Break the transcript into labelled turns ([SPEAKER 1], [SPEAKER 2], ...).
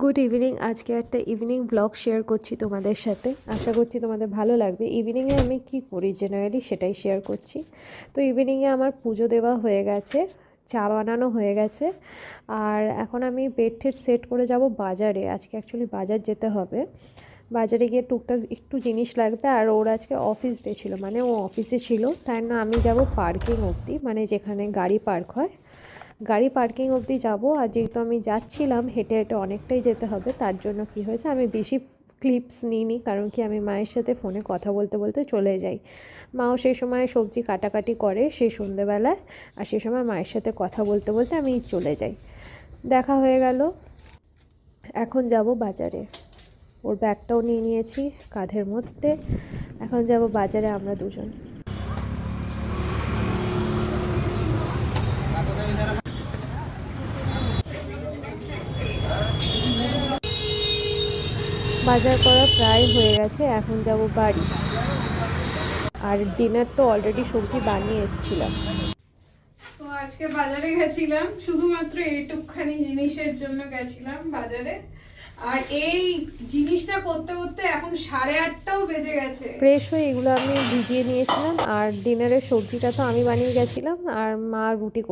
[SPEAKER 1] Good evening. আজকে একটা evening blog share করছি তোমাদের সাথে। আশা করছি তোমাদের ভালো লাগবে। ইভিনিংয়ে আমি কি করি জেনারেলি সেটাই শেয়ার করছি। তো ইভিনিংয়ে আমার পুজো দেওয়া হয়ে গেছে, চা বানানো হয়ে গেছে, আর এখন আমি বেড টেড সেট করে যাব বাজারে। আজকে অ্যাকচুয়ালি বাজার যেতে হবে। বাজারে গিয়ে টুকটাক একটু জিনিস লাগবে, আর ওর আজকে অফিস ডে ছিল, মানে ও অফিসে ছিল, তাই না আমি যাব পার্কিং অবধি, মানে যেখানে গাড়ি পার্ক হয় গাড়ি পার্কিং অবধি যাব। আর যেহেতু আমি যাচ্ছিলাম হেঁটে হেঁটে অনেকটাই যেতে হবে, তার জন্য কি হয়েছে আমি বেশি ক্লিপস নিইনি, কারণ কি আমি মায়ের সাথে ফোনে কথা বলতে বলতে চলে যাই। মাও সেই সময় সবজি কাটাকাটি করে সেই সন্ধেবেলায়, আর সেই সময় মায়ের সাথে কথা বলতে বলতে আমি চলে যাই। দেখা হয়ে গেল। এখন যাব বাজারে। ওর ব্যাগটাও নিয়ে নিয়েছি কাঁধের মধ্যে। এখন যাব বাজারে আমরা দুজন। বাজার করা প্রায় হয়ে গেছে, এখন যাব বাড়ি। আর ডিনার তো অলরেডি সবজি বানিয়ে এসেছিলাম।
[SPEAKER 2] তো আজকে বাজারে গেছিলাম, শুধুমাত্র এইটুকখানি জিনিসের জন্য গেছিলাম বাজারে। আর এই জিনিসটা করতে করতে এখন 8:30টাও বেজে গেছে।
[SPEAKER 1] ফ্রেশ হয়ে এগুলো আমি ভিজিয়ে নিয়েছিলাম, আর ডিনারের সবজিটা তো আমি বানিয়ে গেছিলাম, আর মা রুটি